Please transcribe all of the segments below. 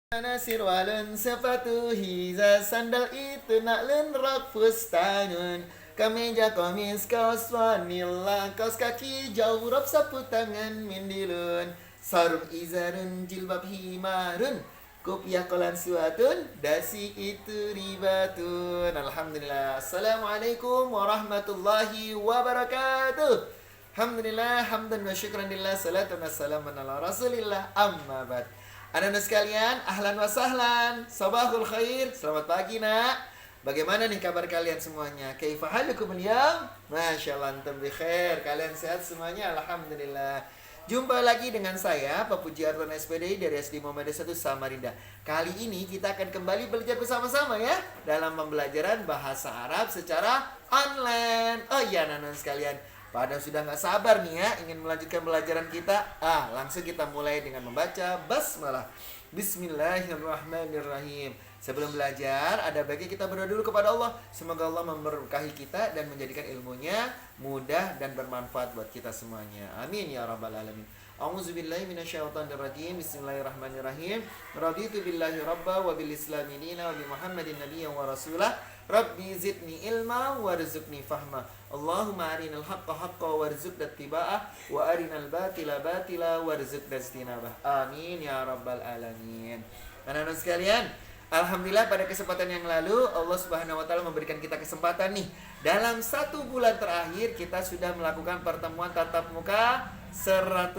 Sirwalun sepatu hiza sandal itu naklun rok fustanun kemeja komis kaos wanila kaos kaki jawrab sapu tangan mindilun sarung izarun jilbab himarun kopiah kolan suatun dasi itu ribatun. Alhamdulillah. Assalamualaikum warahmatullahi wabarakatuh. Alhamdulillah hamdan wa syukran lillah salatu wassalamu ala rasulillah amma ba'd. Anak-anak sekalian, ahlan wa sahlan. Sabahul khair. Selamat pagi, Nak. Bagaimana nih kabar kalian semuanya? Kaifa halukum al-yawm? Masyaallah antum bi khair. Kalian sehat semuanya? Alhamdulillah. Jumpa lagi dengan saya, Pak Puji Arton SPDI dari SD Muhammadiyah 1 Samarinda. Kali ini kita akan kembali belajar bersama-sama ya dalam pembelajaran bahasa Arab secara online. Oh iya, anak-anak sekalian, pada sudah nggak sabar nih ya ingin melanjutkan pelajaran kita. Langsung kita mulai dengan membaca basmalah. Bismillahirrahmanirrahim. Sebelum belajar, ada baiknya kita berdoa dulu kepada Allah. Semoga Allah memberkahi kita dan menjadikan ilmunya mudah dan bermanfaat buat kita semuanya. Amin ya rabbal alamin. A'udzubillahi minasyaitonirrajim. Bismillahirrahmanirrahim. Raditu billahi rabba wa bil islami dina wa bi Muhammadin nabiyyan wa rasulah. Rabbi zidni ilma warzuqni fahma. Allahumma arinal haqqa haqqa warzuqna ittiba'ah wa arinal batila batila warzuqna ijtinabah. Amin ya rabbal alamin. Anak-anak sekalian, alhamdulillah pada kesempatan yang lalu Allah Subhanahu wa taala memberikan kita kesempatan nih. Dalam 1 bulan terakhir kita sudah melakukan pertemuan tatap muka 100%,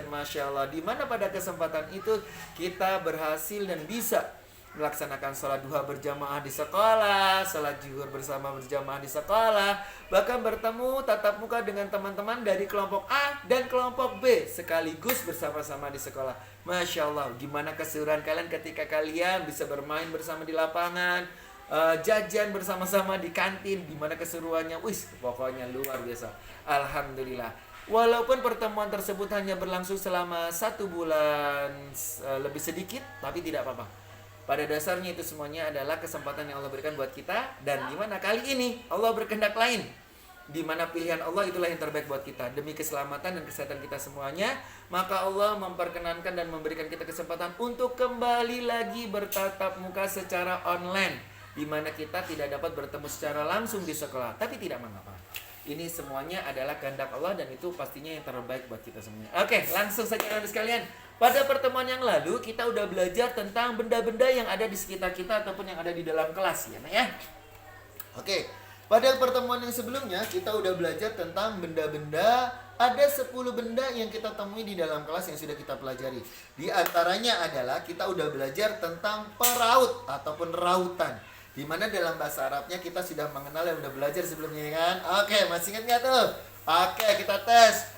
Masya Allah. Dimana pada kesempatan itu kita berhasil dan bisa melaksanakan sholat duha berjamaah di sekolah, sholat zuhur bersama berjamaah di sekolah, bahkan bertemu tatap muka dengan teman-teman dari kelompok A dan kelompok B sekaligus bersama-sama di sekolah. Masya Allah, gimana keseruan kalian ketika kalian bisa bermain bersama di lapangan, jajan bersama-sama di kantin, gimana keseruannya? Wis, pokoknya luar biasa. Alhamdulillah. Walaupun pertemuan tersebut hanya berlangsung selama 1 bulan lebih sedikit, tapi tidak apa-apa. Pada dasarnya itu semuanya adalah kesempatan yang Allah berikan buat kita. Dan dimana kali ini Allah berkehendak lain, dimana pilihan Allah itulah yang terbaik buat kita. Demi keselamatan dan kesehatan kita semuanya, maka Allah memperkenankan dan memberikan kita kesempatan untuk kembali lagi bertatap muka secara online, dimana kita tidak dapat bertemu secara langsung di sekolah. Tapi tidak mengapa, ini semuanya adalah kehendak Allah dan itu pastinya yang terbaik buat kita semuanya. Oke, langsung saja anak sekalian. Pada pertemuan yang lalu kita udah belajar tentang benda-benda yang ada di sekitar kita ataupun yang ada di dalam kelas ya, Nak ya. Oke, pada pertemuan yang sebelumnya kita udah belajar tentang benda-benda. Ada 10 benda yang kita temui di dalam kelas yang sudah kita pelajari. Di antaranya adalah kita udah belajar tentang peraut ataupun rautan, dimana dalam bahasa Arabnya kita sudah mengenal yang udah belajar sebelumnya kan. Oke, masih ingat nggak tuh? Oke, kita tes.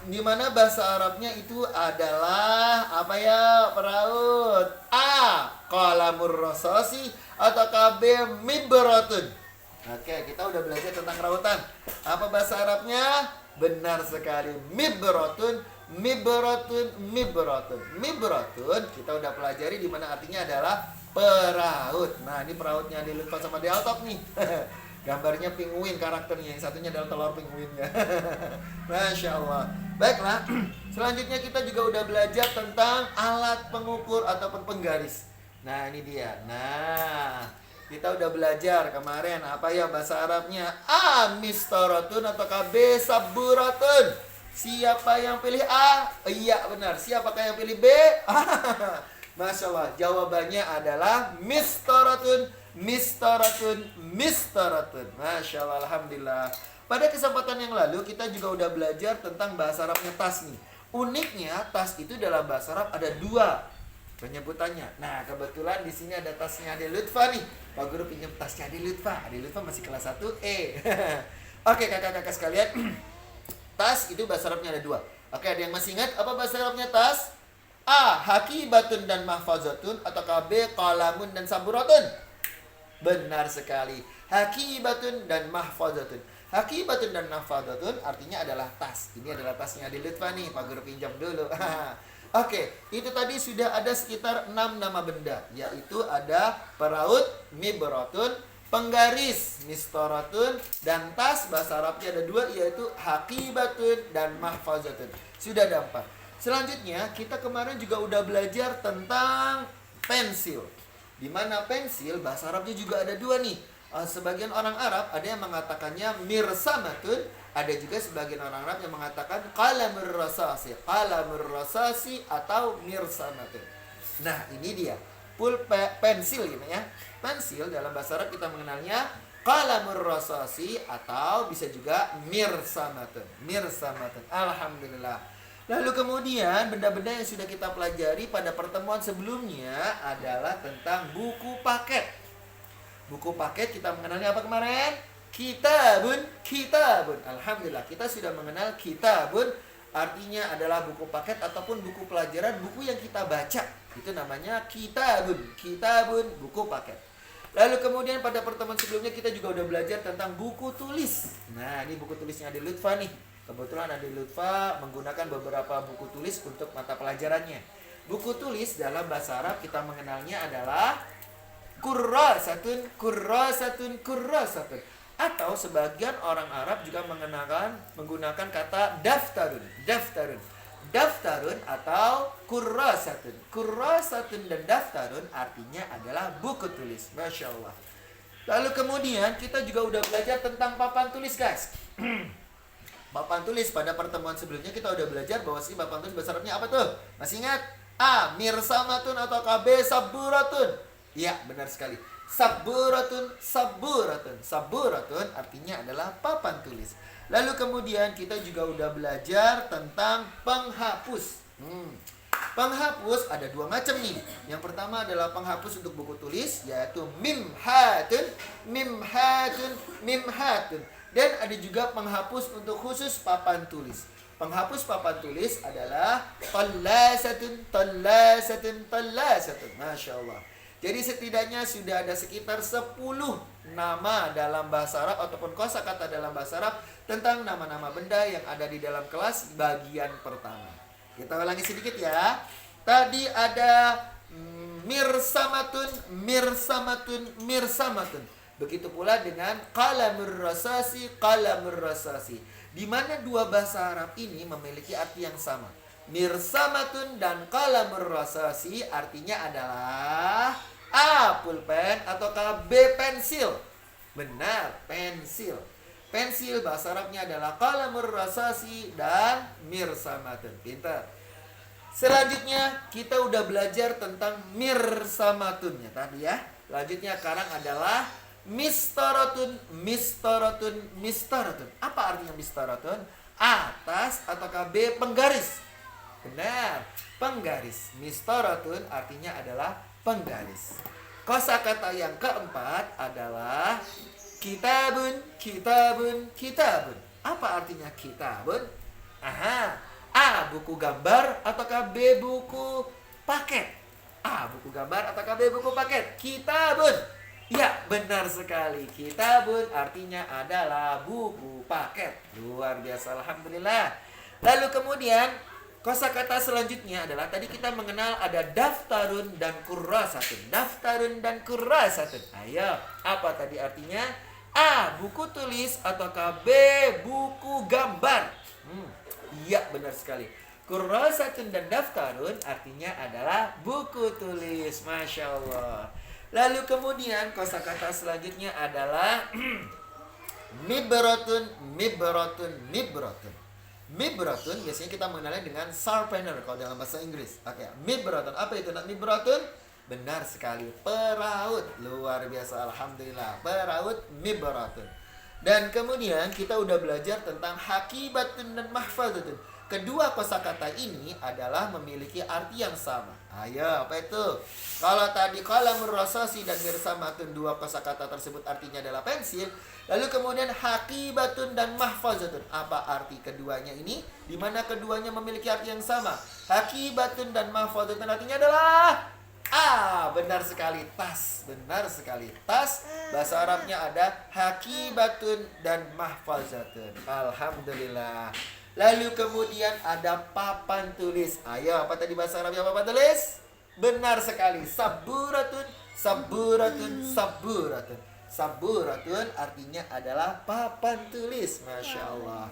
Dimana bahasa Arabnya itu adalah apa ya? Peraut. A. Qalamur rasasi atau KB mibratun. Oke, kita udah belajar tentang rautan. Apa bahasa Arabnya? Benar sekali, mibratun. Mibratun, mibratun. Mibratun kita udah pelajari dimana artinya adalah peraut. Nah, ini perautnya di Lutfa sama di Altop nih. Gambarnya penguin karakternya, yang satunya adalah telur penguinnya. Masya Allah. Baiklah, selanjutnya kita juga udah belajar tentang alat pengukur ataupun penggaris. Nah, ini dia. Nah, kita udah belajar kemarin apa ya bahasa Arabnya? A. Mistaratun atau B. Saburatun. Siapa yang pilih A? Iya benar. Siapakah yang pilih B? Masya Allah, jawabannya adalah mistaratun, mistaratun, mistaratun. Masya Allah, alhamdulillah. Pada kesempatan yang lalu kita juga udah belajar tentang bahasa Arabnya tas nih. Uniknya tas itu dalam bahasa Arab ada 2 penyebutannya. Nah, kebetulan di sini ada tasnya Ade Lutfa nih. Pak Guru pinjam tasnya Ade Lutfa. Ade Lutfa masih kelas 1E. Oke, kakak-kakak sekalian. Tas itu bahasa Arabnya ada 2. Oke, ada yang masih ingat apa bahasa Arabnya tas? A. Hakibatun dan mahfazatun atau B. Qalamun dan saburatun. Benar sekali. Hakibatun dan mahfazatun. Hakibatun dan mahfazatun artinya adalah tas. Ini adalah tasnya di Lutfa nih. Pak Guru pinjam dulu. Oke, itu tadi sudah ada sekitar 6 nama benda, yaitu ada peraut, mibratun, penggaris, mistaratun, dan tas bahasa Arabnya ada 2, yaitu hakibatun dan mahfazatun. Sudah ada 4. Selanjutnya, kita kemarin juga udah belajar tentang pensil. Di mana pensil, bahasa Arabnya juga ada dua nih. Sebagian orang Arab ada yang mengatakannya mirsamatun, ada juga sebagian orang Arab yang mengatakan qalamur rasasi, qalamur rasasi atau mirsamatun. Nah, ini dia. Pensil gitu ya. Pensil dalam bahasa Arab kita mengenalnya qalamur rasasi atau bisa juga mirsamatun. Mirsamatun. Alhamdulillah. Lalu kemudian benda-benda yang sudah kita pelajari pada pertemuan sebelumnya adalah tentang buku paket. Buku paket kita mengenalnya apa kemarin? Kitabun, kitabun. Alhamdulillah kita sudah mengenal kitabun, artinya adalah buku paket ataupun buku pelajaran, buku yang kita baca. Itu namanya kitabun, kitabun, buku paket. Lalu kemudian pada pertemuan sebelumnya kita juga udah belajar tentang buku tulis. Nah, ini buku tulisnya Adi Lutfa nih. Kebetulan Adi Lutfa menggunakan beberapa buku tulis untuk mata pelajarannya. Buku tulis dalam bahasa Arab kita mengenalnya adalah kurrasatun, kurrasatun, kurrasatun. Atau sebagian orang Arab juga menggunakan kata daftarun, daftarun. Daftarun atau kurrasatun. Kurrasatun dan daftarun artinya adalah buku tulis. Masya Allah. Lalu kemudian kita juga udah belajar tentang papan tulis, guys. Papan tulis pada pertemuan sebelumnya kita udah belajar bahwa si papan tulis bahasa Arabnya apa tuh? Masih ingat? A. Mirsamatun atau KB saburatun. Ya, benar sekali. Saburatun, saburatun. Saburatun artinya adalah papan tulis. Lalu kemudian kita juga udah belajar tentang penghapus. Penghapus ada dua macam nih. Yang pertama adalah penghapus untuk buku tulis, yaitu mimhatun, mimhatun, mimhatun. Dan ada juga penghapus untuk khusus papan tulis. Penghapus papan tulis adalah tallasatun, tallasatun, tallasatun. Masya Allah. Jadi setidaknya sudah ada sekitar 10 nama dalam bahasa Arab ataupun kosakata dalam bahasa Arab tentang nama-nama benda yang ada di dalam kelas bagian pertama. Kita ulangi sedikit ya. Tadi ada mirsamatun, mirsamatun, mirsamatun. Begitu pula dengan qalamur rasasi, qalamur rasasi. Di mana dua bahasa Arab ini memiliki arti yang sama. Mirsamatun dan qalamur rasasi artinya adalah A. pulpen atau B. pensil. Benar, pensil. Pensil bahasa Arabnya adalah qalamur rasasi dan mirsamatun. Pintar. Selanjutnya kita udah belajar tentang mirsamatunnya tadi ya. Lanjutnya sekarang adalah mistaratun, mistaratun, mistaratun. Apa artinya mistaratun? Atas atau B. penggaris. Benar, penggaris. Mistaratun artinya adalah penggaris. Kosakata yang keempat adalah kitabun, kitabun, kitabun. Apa artinya kitabun? Aha, A. buku gambar atau B. buku paket. A. buku gambar atau B. buku paket. Kitabun. Ya, benar sekali. Kitabun artinya adalah buku paket. Luar biasa, alhamdulillah. Lalu kemudian kosakata selanjutnya adalah tadi kita mengenal ada daftarun dan kurrasatun. Daftarun dan kurrasatun. Ayo, apa tadi artinya? A. buku tulis atau B. buku gambar. Iya, benar sekali. Kurrasatun dan daftarun artinya adalah buku tulis. Masya Allah. Lalu kemudian kosakata selanjutnya adalah mibratun, mibratun, mibratun. Mibratun biasanya kita mengenalnya dengan sharpener kalau dalam bahasa Inggris. Oke, mibratun. Apa itu mibratun? Benar sekali, peraut. Luar biasa, alhamdulillah. Peraut mibratun. Dan kemudian kita udah belajar tentang hakibatun dan mahfazatun. Kedua kosakata ini adalah memiliki arti yang sama. Ayo, apa itu? Kalau tadi qalamur rasasi dan mirsamatun, dua kosakata tersebut artinya adalah pensil. Lalu kemudian hakibatun dan mahfazatun. Apa arti keduanya ini? Di mana keduanya memiliki arti yang sama. Hakibatun dan mahfazatun artinya adalah benar sekali, tas. Benar sekali, tas. Bahasa Arabnya ada hakibatun dan mahfazatun. Alhamdulillah. Lalu kemudian ada papan tulis. Ayo, apa tadi bahasa Arabnya papan tulis? Benar sekali, saburatun, saburatun, saburatun. Saburatun artinya adalah papan tulis. Masya Allah.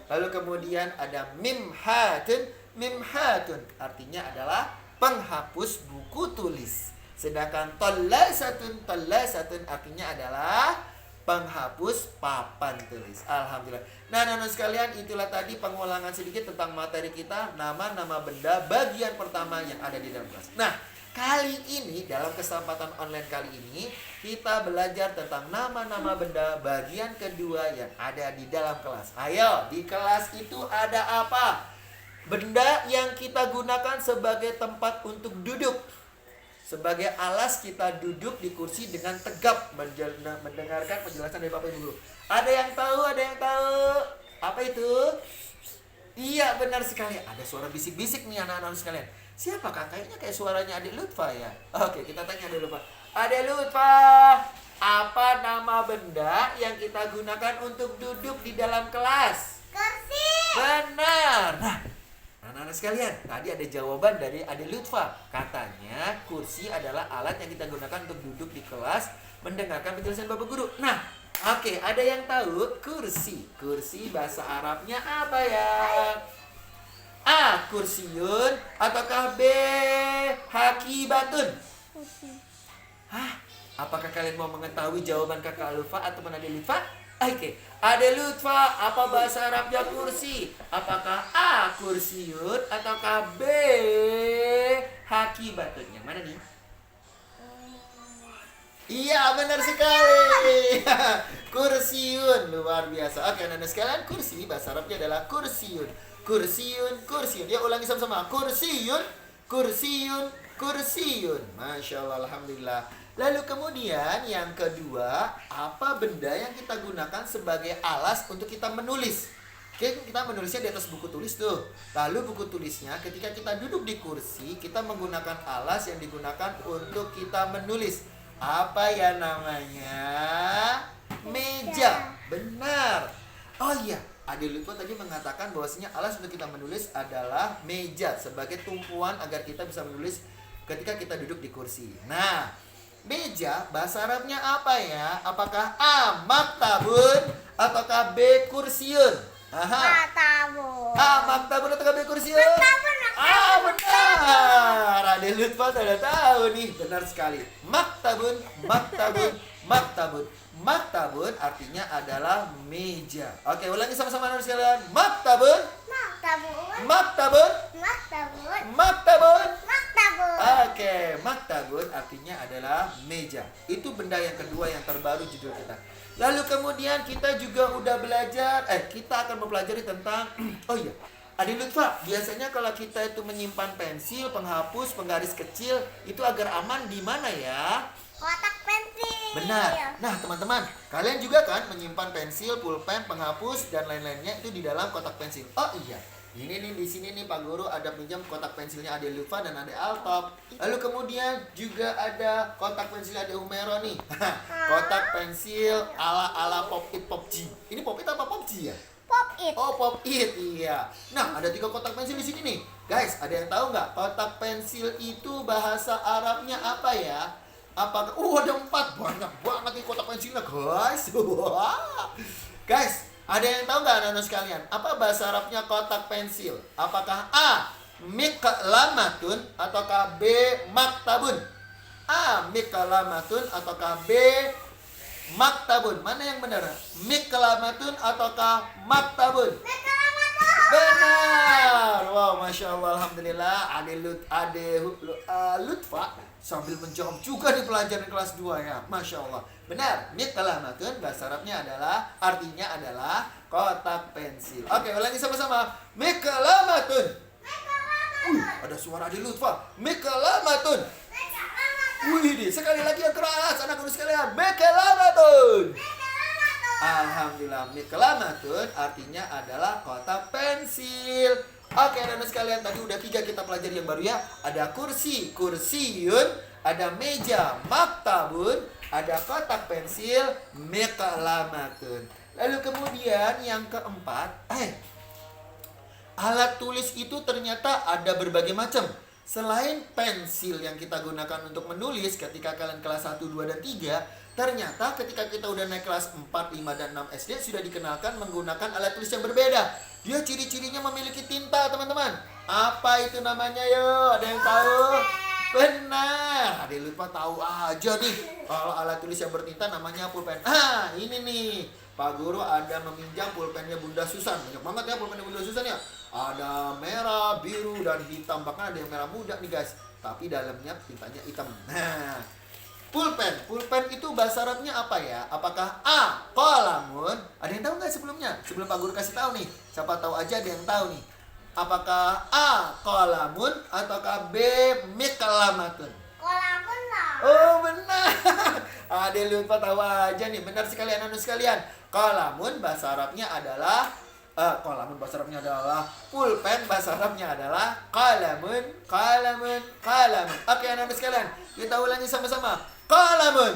Lalu kemudian ada mimhatun. Mimhatun artinya adalah penghapus buku tulis. Sedangkan tallasatun artinya adalah penghapus papan tulis. Alhamdulillah. Nah, anak-anak sekalian, itulah tadi pengulangan sedikit tentang materi kita, nama-nama benda bagian pertama yang ada di dalam kelas. Nah, kali ini dalam kesempatan online kali ini kita belajar tentang nama-nama benda bagian kedua yang ada di dalam kelas. Ayo, di kelas itu ada apa? Benda yang kita gunakan sebagai tempat untuk duduk. Sebagai alas kita duduk di kursi dengan tegap mendengarkan penjelasan dari Bapak Ibu Guru. Ada yang tahu? Ada yang tahu? Apa itu? Iya, benar sekali. Ada suara bisik-bisik nih anak-anak sekalian. Siapakah? Kayaknya kayak suaranya Adik Lutfa ya. Oke, kita tanya Adik Lutfa. Adik Lutfa, apa nama benda yang kita gunakan untuk duduk di dalam kelas? Kursi. Benar. Nah, anak-anak sekalian, tadi ada jawaban dari Adik Lutfa. Katanya kursi adalah alat yang kita gunakan untuk duduk di kelas mendengarkan penjelasan Bapak Guru. Nah, oke, ada yang tahu kursi? Kursi bahasa Arabnya apa ya? A. Kursiyun ataukah B. Hakibatun? Kursi. Hah? Apakah kalian mau mengetahui jawaban kakak Lutfa atau Adik Lutfa? Oke, Adik Lutfa, apa bahasa Arabnya kursi? Apakah A. Kursiyun ataukah B. Hakibatun? Yang mana nih? Iya, benar sekali. Kursiyun, luar biasa. Oke, anak-anak sekalian, kursi bahasa Arabnya adalah kursiyun. Kursiyun. Ya, ulangi sama-sama. Kursiyun. Masya Allah, alhamdulillah. Lalu kemudian yang kedua, apa benda yang kita gunakan sebagai alas untuk kita menulis? Oke, kita menulisnya di atas buku tulis tuh. Lalu buku tulisnya ketika kita duduk di kursi, kita menggunakan alas yang digunakan untuk kita menulis. Apa ya namanya? Meja. Benar. Oh iya, Adik Lutfa tadi mengatakan bahwasanya alas untuk kita menulis adalah meja sebagai tumpuan agar kita bisa menulis ketika kita duduk di kursi. Nah, meja bahasa Arabnya apa ya? Apakah A. Maktabun ataukah B. Kursiyun? Maktabun. A. Maktabun ataukah B. Kursiyun? Maktabun. Benar. Adik Lutfa sudah tahu nih. Benar sekali. Maktabun. Maktabun artinya adalah meja. Oke, ulangi sama-sama anak sekalian. Maktabun. Oke, maktabun artinya adalah meja. Itu benda yang kedua yang terbaru judul kita. Lalu kemudian kita juga udah belajar, kita akan mempelajari tentang oh iya, Adik Lutfa, biasanya kalau kita itu menyimpan pensil, penghapus, penggaris kecil, itu agar aman di mana ya? Kotak pensil. Benar. Nah, teman-teman, kalian juga kan menyimpan pensil, pulpen, penghapus dan lain-lainnya itu di dalam kotak pensil. Oh iya. Ini nih di sini nih Pak Guru ada pinjam kotak pensilnya Adik Lutfa dan Adik Altop. Lalu kemudian juga ada kotak pensil Adik Humero nih. Kotak pensil ala Pop-It PUBG. Ini Pop-It apa PUBG ya? Pop-It. Oh, Pop-It, iya. Nah, ada 3 kotak pensil di sini nih. Guys, ada yang tahu nggak kotak pensil itu bahasa Arabnya apa ya? Apakah ada 4, banyak banget nih kotak pensilnya, guys. Wah. Guys, ada yang tahu nggak anak-anak sekalian? Apa bahasa Arabnya kotak pensil? Apakah A. Miqlamatun ataukah B. Maktabun? A. Miqlamatun ataukah B. Maktabun? Mana yang benar? Miqlamatun ataukah maktabun? Benar. Wow, Masya Allah, alhamdulillah. Adik Lutfa sambil menjawab juga di pelajaran kelas 2 ya. Masya Allah. Benar, miqlamatun bahasa Arabnya artinya adalah kotak pensil. Oke, ulangi sama-sama. Miqlamatun. Ada suara Adik Lutfa. Miqlamatun. Wih, sekali lagi yang keras anak-anak sekalian. Miqlamatun. Alhamdulillah, miqlamatun artinya adalah kotak pensil. Oke, anak-anak sekalian, tadi udah 3 kita pelajari yang baru ya. Ada kursi, kursiyun, ada meja, maktabun, ada kotak pensil, miqlamatun. Lalu kemudian yang keempat, alat tulis itu ternyata ada berbagai macam. Selain pensil yang kita gunakan untuk menulis ketika kalian kelas 1, 2, dan 3, ternyata ketika kita udah naik kelas 4, 5, dan 6 SD sudah dikenalkan menggunakan alat tulis yang berbeda. Dia ciri-cirinya memiliki tinta, teman-teman. Apa itu namanya yo? Ada yang tahu? Benar. Ada yang lupa tahu aja nih. Kalau alat tulis yang bertinta namanya pulpen. Ini nih. Pak Guru ada meminjam pulpennya Bunda Susan. Banyak banget ya pulpennya Bunda Susan ya. Ada merah, biru, dan hitam. Bahkan ada yang merah muda nih guys. Tapi dalamnya tintanya hitam. Nah, pulpen itu bahasa Arabnya apa ya? Apakah A, qalamun? Ada yang tahu nggak sebelumnya? Sebelum Pak Guru kasih tahu nih. Siapa tahu aja ada yang tahu nih. Apakah A, qalamun, ataukah B, miqlamatun? Kolamun lah. Oh benar. Ada yang lupa tahu aja nih. Benar sekali anak-anak sekalian. Qalamun bahasa Arabnya adalah qalamun bahasa Arabnya adalah pulpen, bahasa Arabnya adalah qalamun, qalamun, qalamun. Oke anak-anak sekalian, kita ulangi sama-sama. Qalamun.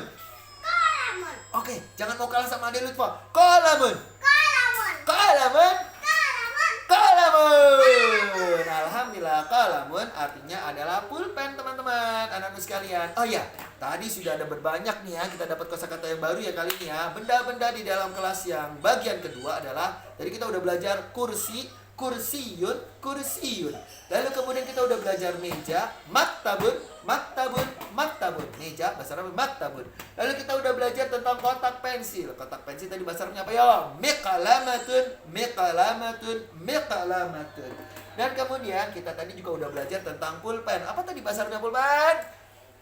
Kolamun. Oke, jangan mau kalah sama Ade Lutfa. Qalamun. Kolamun. Qalamun. Kolamun. Qalamun. Alhamdulillah, qalamun artinya adalah pulpen, teman-teman, anak-anak sekalian. Oh ya, tadi sudah ada berbanyak nih ya, kita dapat kosakata yang baru ya kali ini ya. Benda-benda di dalam kelas yang bagian kedua adalah, tadi kita udah belajar kursi, kursiyun, kursiyun. Lalu kemudian kita udah belajar meja, maktabun, maktabun, maktabun. Meja bahasa Arab maktabun. Lalu kita udah belajar tentang kotak pensil. Kotak pensil tadi bahasa Arabnya apa ya? Miqlamatun, miqlamatun, miqlamatun. Dan kemudian kita tadi juga udah belajar tentang pulpen. Apa tadi bahasa Arabnya pulpen?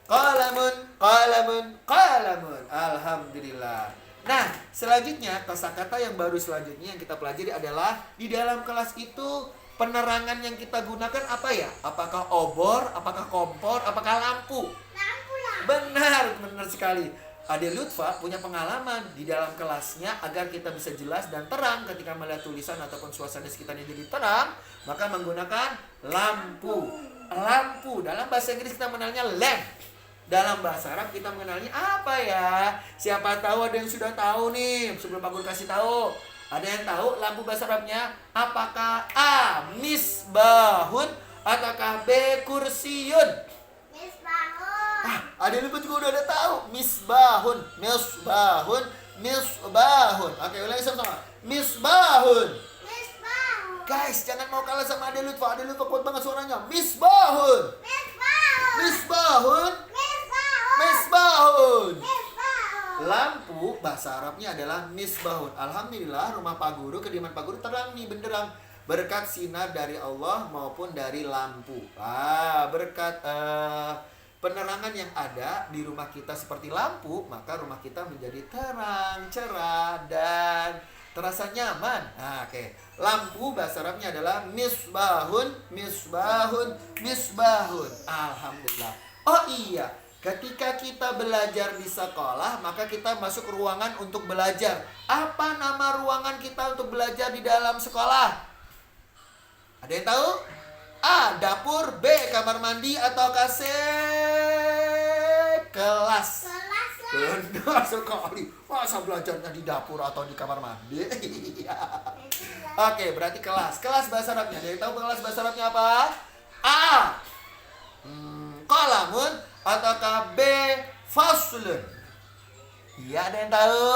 Qalamun, qalamun, qalamun. Alhamdulillah. Nah, selanjutnya kosakata yang baru selanjutnya yang kita pelajari adalah di dalam kelas itu penerangan yang kita gunakan apa ya? Apakah obor, apakah kompor, apakah lampu? Lampu lah. Benar, benar sekali. Ade Lutfa punya pengalaman di dalam kelasnya agar kita bisa jelas dan terang ketika melihat tulisan ataupun suasana sekitarnya jadi terang, maka menggunakan lampu. Lampu dalam bahasa Inggris kita mengenalnya lamp. Dalam bahasa Arab kita mengenalnya apa ya? Siapa tahu ada yang sudah tahu nih sebelum Pak Guru kasih tahu. Ada yang tahu lampu bahasa Arabnya? Apakah A, misbahun, ataukah B, kursiyun? Misbahun. Ada yang lupa juga udah ada tahu. Misbahun, misbahun, misbahun. Oke, ulangi sama-sama. Misbahun. Misbahun. Guys, jangan mau kalah sama Ade Lutfa. Ade Lutfa kuat banget suaranya. Misbahun. Misbahun. Misbahun. Misbahun. Misbahun. Misbahun. Lampu bahasa Arabnya adalah misbahun. Alhamdulillah rumah Pak Guru, kediaman Pak Guru terang nih benderang berkat sinar dari Allah maupun dari lampu. Berkat penerangan yang ada di rumah kita seperti lampu, maka rumah kita menjadi terang, cerah, dan terasa nyaman. Oke. Lampu bahasa Arabnya adalah misbahun, misbahun, misbahun. Alhamdulillah. Oh iya, ketika kita belajar di sekolah, maka kita masuk ruangan untuk belajar. Apa nama ruangan kita untuk belajar di dalam sekolah? Ada yang tahu? A, dapur. B, kamar mandi. Atau C, kelas. Kelas lah. Benar sekali. Masa belajarnya di dapur atau di kamar mandi? Oke, berarti kelas. Kelas bahasa Arabnya. Ada yang tahu kelas bahasa Arabnya apa? A, qalamun. Ataukah B, faslun? Iya, ada yang tahu?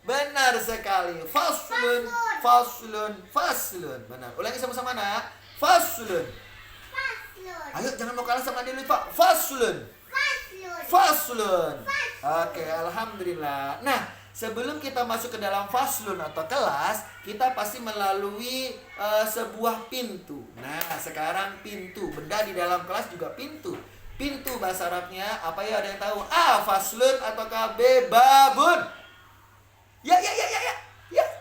Benar sekali. Faslun, faslun, faslun. Benar. Ulangi sama-sama nak. Faslun. Faslun. Ayo jangan mau kalah sama dia Pak. Faslun. Faslun. Faslun. Oke, alhamdulillah. Nah, sebelum kita masuk ke dalam faslun atau kelas, kita pasti melalui sebuah pintu. Nah, sekarang pintu. Benda di dalam kelas juga pintu. Pintu bahasa Arabnya apa ya, ada yang tahu? A, faslun ataukah B, babun? Ya.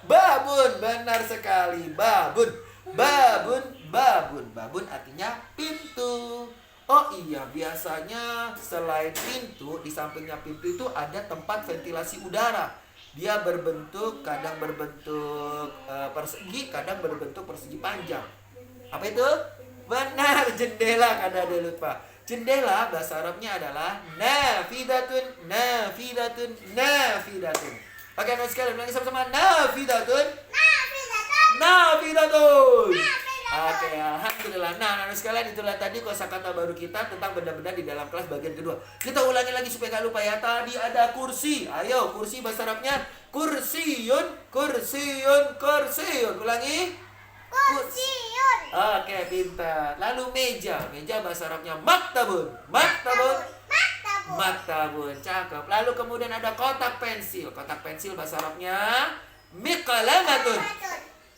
Babun, benar sekali. Babun. Babun, babun. Babun artinya pintu. Oh iya, biasanya selain pintu, di sampingnya pintu itu ada tempat ventilasi udara. Dia berbentuk, kadang berbentuk persegi, kadang berbentuk persegi panjang. Apa itu? Benar, jendela, kata ada lupa. Jendela bahasa Arabnya adalah nafidatun, nafidatun, nafidatun. Oke, nah sekali ulangi sama-sama. Nafidatun, Nafidatun. nafidatun. Nafidatun. Oke, alhamdulillah. Nah, sekalian itulah tadi kosakata baru kita tentang benda-benda di dalam kelas bagian kedua. Kita ulangi lagi supaya gak lupa ya. Tadi ada kursi. Ayo, kursi bahasa Arabnya kursiyun, kursiyun, kursiyun. Ulangi. Kursiun. Oke, pintar. Lalu meja. Meja bahasa Arabnya maktabun. Maktabun. Maktabun. Maktabun. Cakep. Lalu kemudian ada kotak pensil. Kotak pensil bahasa Arabnya miqalamatun.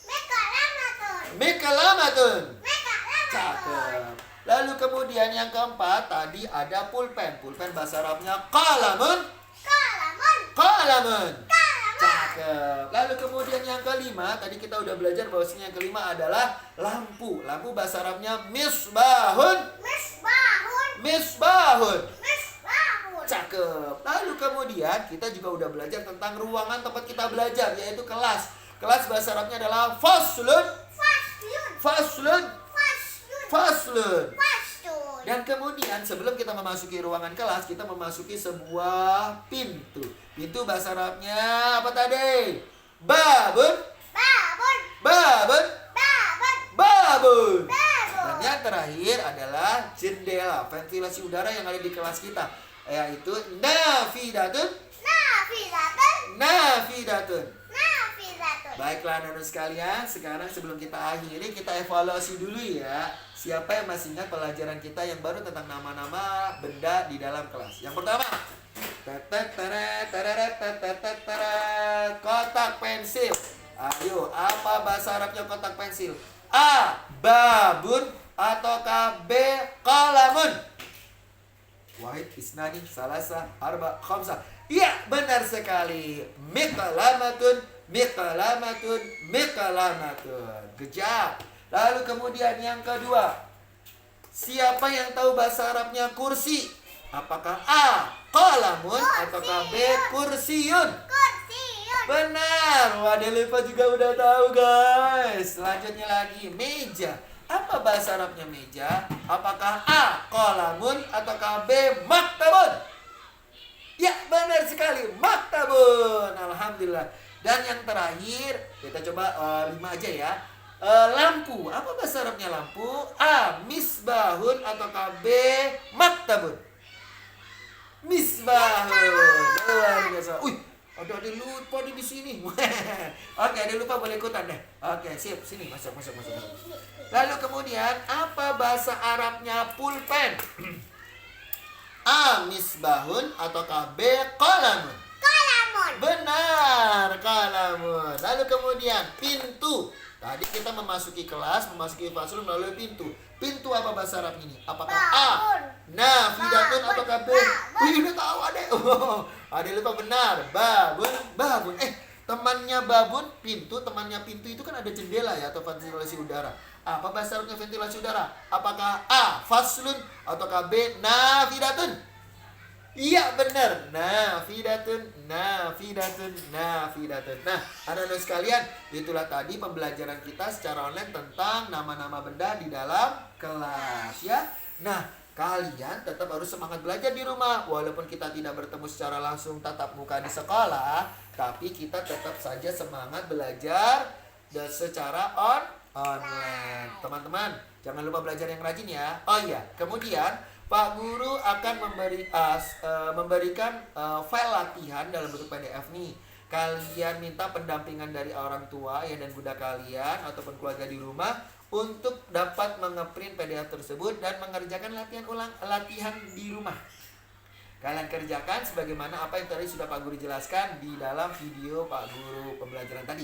Mekalamatun. Miqalamatun. Mekalamatun. Cakep. Lalu kemudian yang keempat tadi ada pulpen. Pulpen bahasa Arabnya qalamun. Kalamun. Qalamun. Kalamun. Cakep. Lalu kemudian yang kelima, tadi kita udah belajar bahwasanya yang kelima adalah lampu. Lampu bahasa Arabnya misbahun. Misbahun. Misbahun. Misbahun. Cakep. Lalu kemudian kita juga udah belajar tentang ruangan tempat kita belajar, yaitu kelas. Kelas bahasa Arabnya adalah faslun. Faslun. Faslun. Faslun. Faslun. Faslun. Dan kemudian sebelum kita memasuki ruangan kelas, kita memasuki sebuah pintu. Pintu bahasa Arabnya apa tadi? Babun. Babun. Babun. Babun. Babun. Babun. Dan yang terakhir adalah jendela, ventilasi udara yang ada di kelas kita, yaitu nafidatun. Nafidatun. Nafidatun. Nafidatun. Baiklah anak-anak sekalian, sekarang sebelum kita akhiri, kita evaluasi dulu ya. Siapa yang masih ingat pelajaran kita yang baru tentang nama-nama benda di dalam kelas? Yang pertama, kotak pensil. Ayo, apa bahasa Arabnya kotak pensil? A. Babun ataukah B. Qalamun? Wahid, isnani, salasa, arba, khamsa. Iya, benar sekali. Miqalamatun, miqalamatun, miqalamatun. Kejap. Lalu kemudian yang kedua, siapa yang tahu bahasa Arabnya kursi? Apakah A. Qalamun ataukah B. Kursiyun? Kursiun. Benar. Wah, Delipa juga udah tahu guys. Selanjutnya lagi, meja. Apa bahasa Arabnya meja? Apakah A. Qalamun ataukah B. Maktabun? Ya, benar sekali. Maktabun. Alhamdulillah. Dan yang terakhir, kita coba 5 aja ya. Lampu. Apa bahasa Arabnya lampu? A. Misbahun ataukah B. Maktabun? Misbahun. Luar biasa. Ada lupa di sini. Oke, ada lupa boleh ikutan deh. Oke, sip. Sini masuk. Lalu kemudian apa bahasa Arabnya pulpen? A. Misbahun ataukah B. Qalamun? Kalamun. Benar, qalamun. Lalu kemudian pintu. Tadi kita memasuki kelas, memasuki fasul melalui pintu. Pintu apa bahasa Arab ini? Apakah A. Nafidatun ataukah B? Wih, udah tahu adek. Adek lupa benar. Babun. Temannya babun, pintu. Temannya pintu itu kan ada jendela ya, atau ventilasi udara. Apa bahasa Arabnya ventilasi udara? Apakah A. Faslun ataukah B. Nafidatun? Iya benar. Nafidatun. Nah, anak-anak sekalian, itulah tadi pembelajaran kita secara online tentang nama-nama benda di dalam kelas ya. Nah, kalian tetap harus semangat belajar di rumah. Walaupun kita tidak bertemu secara langsung tatap muka di sekolah, tapi kita tetap saja semangat belajar secara online. Teman-teman, jangan lupa belajar yang rajin ya. Oh iya, kemudian Pak Guru akan memberikan file latihan dalam bentuk PDF nih. Kalian minta pendampingan dari orang tua ya dan bunda kalian ataupun keluarga di rumah untuk dapat mengeprint PDF tersebut dan mengerjakan latihan di rumah. Kalian kerjakan sebagaimana apa yang tadi sudah Pak Guru jelaskan di dalam video Pak Guru pembelajaran tadi.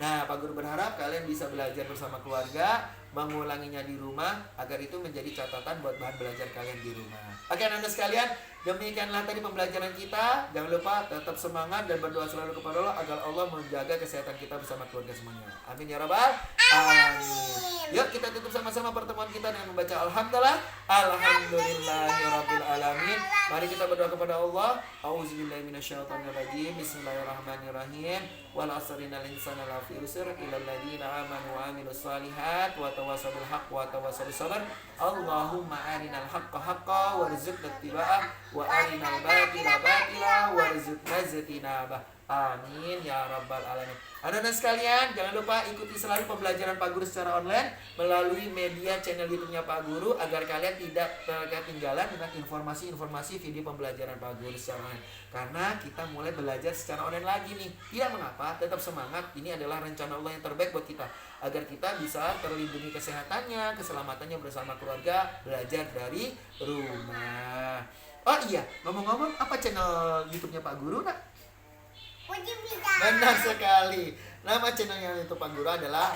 Nah, Pak Guru berharap kalian bisa belajar bersama keluarga, mengulanginya di rumah agar itu menjadi catatan buat bahan belajar kalian di rumah. Oke, anak-anak sekalian, demikianlah tadi pembelajaran kita. Jangan lupa tetap semangat dan berdoa selalu kepada Allah agar Allah menjaga kesehatan kita bersama keluarga semuanya. Amin ya rabbal alamin. Yuk kita tutup sama-sama pertemuan kita dengan membaca alhamdulillah. Alhamdulillahirabbil alamin. Mari kita berdoa kepada Allah. Auzubillahi minasyaitonirrajim. Bismillahirrahmanirrahim. Wal 'asri innal insana lafi khusr illal ladzina amanu wa 'amilus shalihat wa tawassaw bil haqq wa tawassaw bis sabr. Allahumma arinal haqqa haqqan warzuqna ittiba'ah wa arinal batila batila warzuqna ijtinabah. Amin ya rabbal alamin. Anak-anak sekalian, jangan lupa ikuti selalu pembelajaran Pak Guru secara online melalui media channel YouTube-nya Pak Guru agar kalian tidak ketinggalan dengan informasi-informasi video pembelajaran Pak Guru secara online. Karena kita mulai belajar secara online lagi nih. Tidak mengapa, tetap semangat. Ini adalah rencana Allah yang terbaik buat kita agar kita bisa terlindungi kesehatannya, keselamatannya bersama keluarga, belajar dari rumah. Oh iya, ngomong-ngomong, apa channel YouTube-nya Pak Guru, nak? Puji bisa. Benar sekali. Nama channel yang YouTube Pak Guru adalah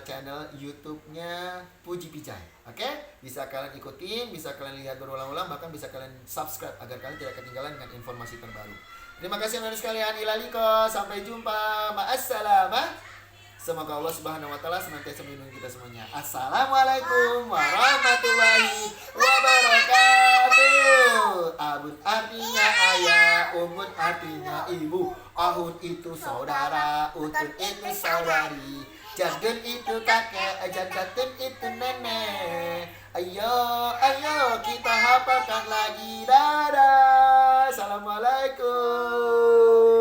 channel YouTube-nya Puji Pijay. Oke? Bisa kalian ikutin, bisa kalian lihat berulang-ulang, bahkan bisa kalian subscribe agar kalian tidak ketinggalan dengan informasi terbaru. Terima kasih anak sekalian. Ilaliko. Sampai jumpa. Ma'assalamah. Semoga Allah Subhanahu wa taala senantiasa melindungi kita semuanya. Assalamualaikum warahmatullahi wabarakatuh. Abun artinya ayah, umun artinya ibu, ahun itu saudara, utun itu saudari, jadun itu kakek, jadun itu nenek. Ayo, ayo kita hafalkan lagi. Dadah. Assalamualaikum.